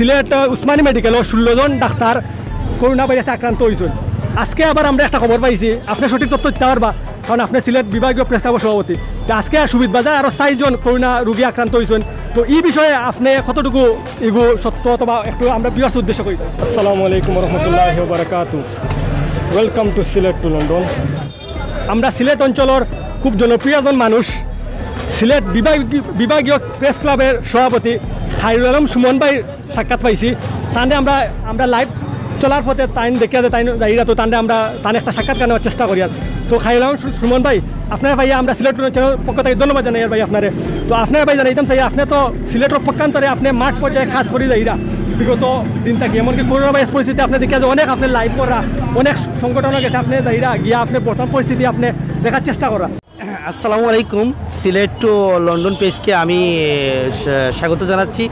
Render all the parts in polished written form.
Sylhet Usmani medical 16 জন doctor corona ভাইরাসে আক্রান্ত হয়েছেন। আজকে আবার আমরা একটা খবর পাইছি, আপনি সঠিক তথ্য দিতে পারবা, কারণ আপনি সিলেট বিভাগীয় প্রেস ক্লাবের সভাপতি, যে আজকে সুবিধ বাজার আরও 4 জন করোনা রোগী আক্রান্ত হয়েছেন। তো এই বিষয়ে আপনি কতটুকু এগু সত্য অথবা একটু আমরা বিবাস উদ্দেশ্য করি। আসসালামু আলাইকুম রহমতুল্লাহি ওয়া বারাকাতুহু। Welcome to Sylhet to London. আমরা সিলেট অঞ্চলের খুব জনপ্রিয় একজন মানুষ, সিলেট বিভাগীয় প্রেস ক্লাবের সভাপতি খায়রুল আলম সুমন ভাই সাক্ষাৎ পাইছি। তাহলে আমরা লাইভ চলার পথে টাইম দেখে যে তাইরা তো তাহলে আমরা তাহলে একটা সাক্ষাৎকার নেওয়ার চেষ্টা করি। আর তো খায়রুল আলম সুমন ভাই, আপনার ভাইয়া আমরা সিলেট চ্যানেল পক্ষ থেকে ধন্যবাদ জানাই ভাই আপনারে। তো আপনার ভাই জানাইতাম চাই, আপনি তো সিলেটের পক্ষান্তরে আপনি মাঠ পর্যায়ে কাজ করি যাইরা বিগত দিন থাকি, এমনকি করোনা ভাইরাস পরিস্থিতি আপনি দেখে যে অনেক আপনি লাইভ করা, অনেক সংগঠন গেছে আপনি যাইরা গিয়া আপনি বর্তমান পরিস্থিতি আপনি দেখার চেষ্টা করা। আসসালামু আলাইকুম, সিলেট টু লন্ডন পেজকে আমি স্বাগত জানাচ্ছি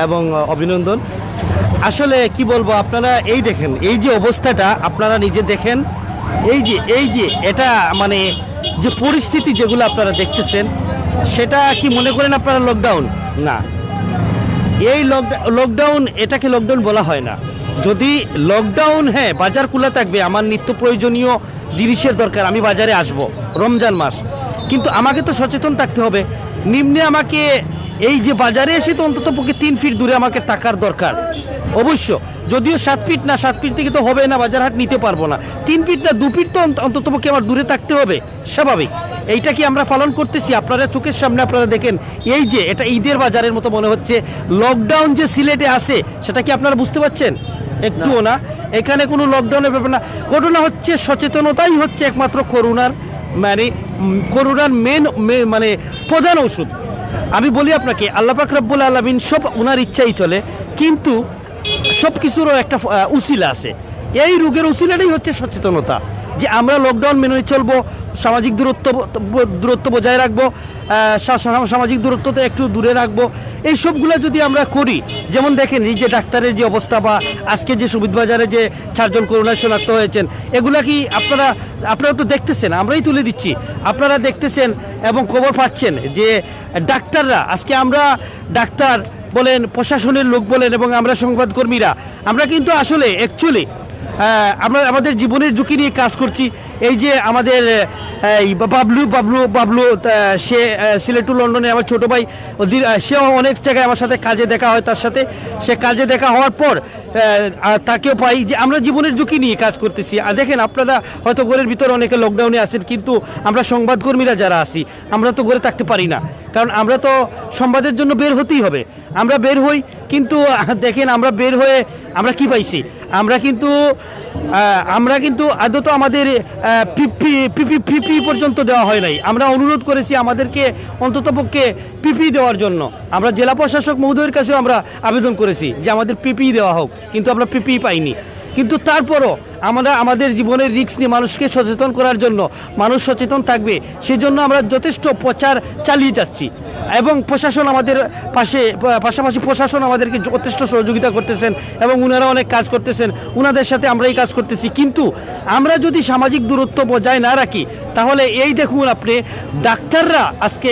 এবং অভিনন্দন। আসলে কি বলবো, আপনারা এই দেখেন, এই যে অবস্থাটা আপনারা নিজে দেখেন, এই যে এটা মানে যে পরিস্থিতি যেগুলো আপনারা দেখতেছেন, সেটা কি মনে করেন আপনারা লকডাউন? না, এই লকডাউন, এটাকে লকডাউন বলা হয় না। যদি লকডাউন, হ্যাঁ বাজার খোলা থাকবে, আমার নিত্য প্রয়োজনীয় জিনিসের দরকার, আমি বাজারে আসব, রমজান মাস, কিন্তু আমাকে তো সচেতন থাকতে হবে। নিম্নে আমাকে এই যে বাজারে এসে তো অন্তত পক্ষে 3 ফিট দূরে আমাকে টাকার দরকার অবশ্য, যদিও 7 ফিট না, 7 ফিট থেকে তো হবে না, বাজার হাট নিতে পারবো না। 3 ফিট না 2 ফিট তো অন্তত পক্ষে আমার দূরে থাকতে হবে, স্বাভাবিক। এইটা কি আমরা পালন করতেছি? আপনারা চোখের সামনে আপনারা দেখেন, এই যে এটা ঈদের বাজারের মতো মনে হচ্ছে। লকডাউন যে সিলেটে আসে সেটা কি আপনারা বুঝতে পারছেন? একটুও না। এখানে কোনো লকডাউনের ব্যাপার না, ঘটনা হচ্ছে সচেতনতাই হচ্ছে একমাত্র করোনার মেন মানে প্রধান ওষুধ। আমি বলি আপনাকে, আল্লাহ পাক রব্বুল আলামিন সব ওনার ইচ্ছাই চলে, কিন্তু সব কিছুরও একটা উসিলা আছে। এই রোগের উসিলাটাই হচ্ছে সচেতনতা, যে আমরা লকডাউন মেনে চলবো, সামাজিক দূরত্ব বজায় রাখবো, সামাজিক দূরত্বতে একটু দূরে রাখবো। এই সবগুলো যদি আমরা করি, যেমন দেখেন এই যে ডাক্তারের যে অবস্থা, বা আজকে যে সুবিধবাজারে যে 4 জন করোনা শনাক্ত হয়েছেন, এগুলা কি আপনারা তো দেখতেছেন, আমরাই তুলে দিচ্ছি, আপনারা দেখতেছেন এবং খবর পাচ্ছেন যে ডাক্তাররা, আজকে আমরা ডাক্তার বলেন, প্রশাসনের লোক বলেন, এবং আমরা সংবাদকর্মীরা, আমরা কিন্তু আসলে অ্যাকচুয়ালি আমরা আমাদের জীবনের ঝুঁকি নিয়ে কাজ করছি। এই যে আমাদের বাবলু সে সিলেট টু লন্ডনে আমার ছোটো ভাই, সেও অনেক জায়গায় আমার সাথে কাজে দেখা হয়, তার সাথে সে কাজে দেখা হওয়ার পর তাকেও পাই, যে আমরা জীবনের ঝুঁকি নিয়ে কাজ করতেছি। আর দেখেন, আপনারা হয়তো ঘরের ভিতরে অনেকে লকডাউনে আছেন, কিন্তু আমরা সংবাদকর্মীরা যারা আছি, আমরা তো ঘরে থাকতে পারি না, কারণ আমরা তো সংবাদের জন্য বের হতেই হবে। আমরা বের হই, কিন্তু দেখেন আমরা বের হয়ে আমরা কি পাইছি, আমরা কিন্তু আদত আমাদের পিপি পর্যন্ত দেওয়া হয় নাই। আমরা অনুরোধ করেছি আমাদেরকে অন্ততপক্ষে পিপি দেওয়ার জন্য। আমরা জেলা প্রশাসক মহোদয়ের কাছেও আমরা আবেদন করেছি যে আমাদের পিপি দেওয়া হোক, কিন্তু আমরা পিপি পাইনি। কিন্তু তারপরও আমরা আমাদের জীবনের রিস্ক নিয়ে মানুষকে সচেতন করার জন্য, মানুষ সচেতন থাকবে সেজন্য আমরা যথেষ্ট প্রচার চালিয়ে যাচ্ছি, এবং প্রশাসন আমাদের পাশাপাশি প্রশাসন আমাদেরকে যথেষ্ট সহযোগিতা করতেছেন, এবং ওনারা অনেক কাজ করতেছেন, ওনাদের সাথে আমরাই কাজ করতেছি। কিন্তু আমরা যদি সামাজিক দূরত্ব বজায় না রাখি, তাহলে এই দেখুন আপনি, ডাক্তাররা আজকে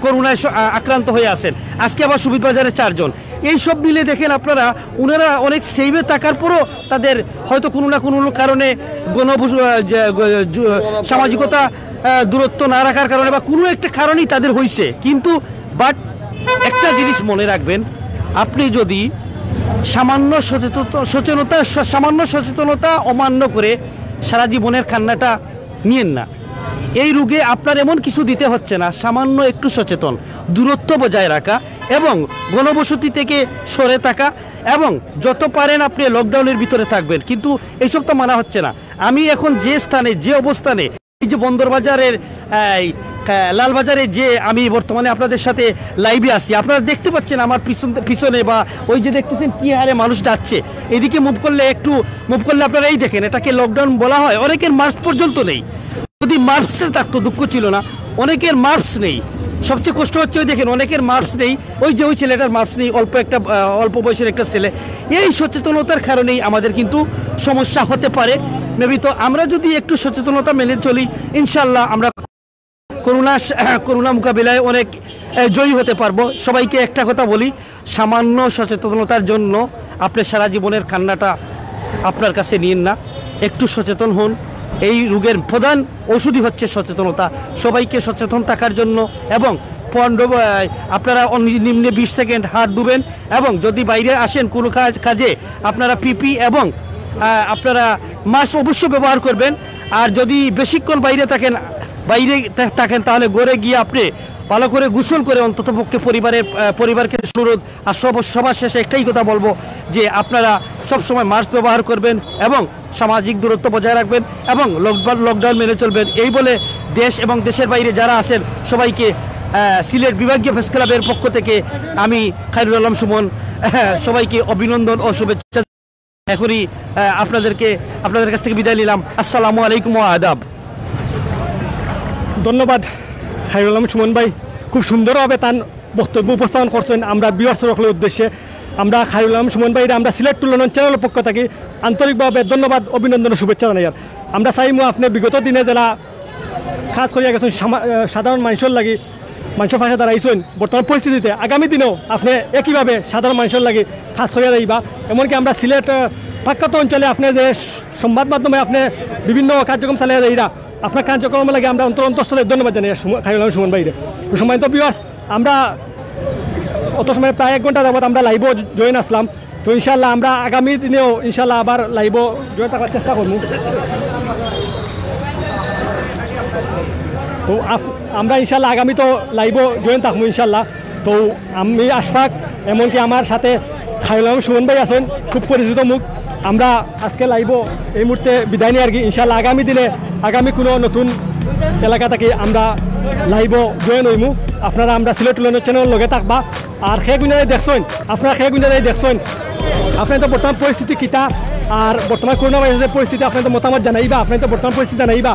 করোনায় আক্রান্ত হয়ে আছেন, আজকে আবার সুবিধবাজারে 4 জন। এই সব মিলে দেখেন আপনারা, ওনারা অনেক সেভে থাকার পরও তাদের হয়তো কোনো না কোনো কারণে সামাজিকতা দূরত্ব না রাখার কারণে বা কোনো একটা কারণেই তাদের হয়েছে। কিন্তু একটা জিনিস মনে রাখবেন, আপনি যদি সামান্য সচেতনতা অমান্য করে সারা জীবনের কান্নাটা নিয়েন না। এই রোগে আপনার এমন কিছু দিতে হচ্ছে না, সামান্য একটু সচেতন, দূরত্ব বজায় রাখা এবং ঘনবসতি থেকে সরে থাকা, এবং যত পারেন আপনি লকডাউনের ভিতরে থাকবেন, কিন্তু এইসব তো মানা হচ্ছে না। আমি এখন যে স্থানে, যে অবস্থানে, এই যে বন্দরবাজারের লালবাজারে যে আমি বর্তমানে আপনাদের সাথে লাইভে আসি, আপনারা দেখতে পাচ্ছেন আমার পিছনে, বা ওই যে দেখতেছেন কি হারে মানুষ যাচ্ছে, এদিকে মুভ করলে আপনারা এই দেখেন, এটাকে লকডাউন বলা হয়। অনেকের মাস্ক পর্যন্ত নেই, যদি মাস্কটা থাকতো দুঃখ ছিল না, অনেকের মাস্ক নেই। সবচেয়ে কষ্ট হচ্ছে ওই দেখেন, অনেকের মাস্ক নেই, ওই যে ওই ছেলেটার মাস্ক নেই, অল্প বয়সের একটা ছেলে। এই সচেতনতার কারণেই আমাদের কিন্তু সমস্যা হতে পারে মেবি। তো আমরা যদি একটু সচেতনতা মেনে চলি, ইনশাল্লাহ আমরা করোনা মোকাবিলায় অনেক জয়ী হতে পারবো। সবাইকে একটা কথা বলি, সামান্য সচেতনতার জন্য আপনি সারা জীবনের কান্নাটা আপনার কাছে নিন না, একটু সচেতন হন। এই রোগের প্রধান ওষুধই হচ্ছে সচেতনতা। সবাইকে সচেতন থাকার জন্য এবং আপনারা নিম্নে 20 সেকেন্ড হাত ধুবেন এবং যদি বাইরে আসেন কোনো কাজে আপনারা পিপি এবং আপনারা মাস্ক অবশ্যই ব্যবহার করবেন। আর যদি বেশিক্ষণ বাইরে থাকেন তাহলে ঘরে গিয়ে আপনি ভালো করে গোসল করে অন্ততপক্ষে পরিবারকে অনুরোধ। আর সবার শেষে একটাই কথা বলবো যে আপনারা সবসময় মাস্ক ব্যবহার করবেন এবং সামাজিক দূরত্ব বজায় রাখবেন এবং লকডাউন মেনে চলবেন। এই বলে দেশ এবং দেশের বাইরে যারা আছেন সবাইকে সিলেট বিভাগীয় প্রেস ক্লাবের পক্ষ থেকে আমি খায়রুল আলম সুমন সবাইকে অভিনন্দন ও শুভেচ্ছা। এখনই আপনাদের কাছ থেকে বিদায় নিলাম। আসসালামু আলাইকুম ওয়া আদাব। ধন্যবাদ খায়রুল আলম সুমন ভাই, খুব সুন্দরভাবে তার বক্তব্য উপস্থাপন করছেন আমরা বিহার উদ্দেশ্যে। আমরা খায়রুল আলম সুমন ভাই আমরা সিলেট টুলন চ্যানেলের পক্ষ থেকে আন্তরিকভাবে ধন্যবাদ, অভিনন্দন ও শুভেচ্ছা জানাই। আমরা চাইমু আপনি বিগত দিনে যারা কাজ করিয়া গেছেন সাধারণ মানুষের লাগি, মানুষের পাশে দাঁড়াইছেন, বর্তমান পরিস্থিতিতে আগামী দিনেও আপনি একইভাবে সাধারণ মানুষের লাগি কাজ করিয়া যাইবা। এমনকি আমরা সিলেট প্রখ্যাত অঞ্চলে আপনি যে সংবাদ মাধ্যমে আপনি বিভিন্ন কার্যক্রম চালিয়ে যাইরা আপনার কার্যক্রম লাগে আমরা অন্তঃস্থলে ধন্যবাদ জানাই খায়রুল আলম সুমন ভাইরে। সম্মানিত ভিউয়ার্স, আমরা অত সময় প্রায় 1 ঘন্টা যাবত আমরা লাইভও জয়েন আসলাম। তো ইনশাল্লাহ আমরা আগামী দিনেও ইনশাল্লাহ আবার লাইভও জয়েন থাকার চেষ্টা করব। তো আমরা ইনশাল্লাহ আগামী তো লাইভও জয়েন থাকবো ইনশাল্লাহ। তো আমি আশফাক, এমনকি আমার সাথে খায়রুল আলম সুমন ভাই আছেন, খুব পরিচিত মুখ। আমরা আজকে লাইভও এই মুহূর্তে বিদায় নিয়ে আর কি। ইনশাল্লাহ আগামী দিনে আগামী কোনো নতুন এলাকা থেকে আমরা লাইভও জয়েন হইমু। আপনারা আমরা সিলেট টুলনের চ্যানেলের লগে থাকবা। আর সেই গুণাই দেখছেন, আপনারা সেই গুণাই দেখছেন আপনার তো বর্তমান পরিস্থিতি কিতা আর বর্তমান করোনা ভাইরাসের পরিস্থিতি আপনার তো মতামত জানাইবা, আপনার তো বর্তমান পরিস্থিতি জানাইবা।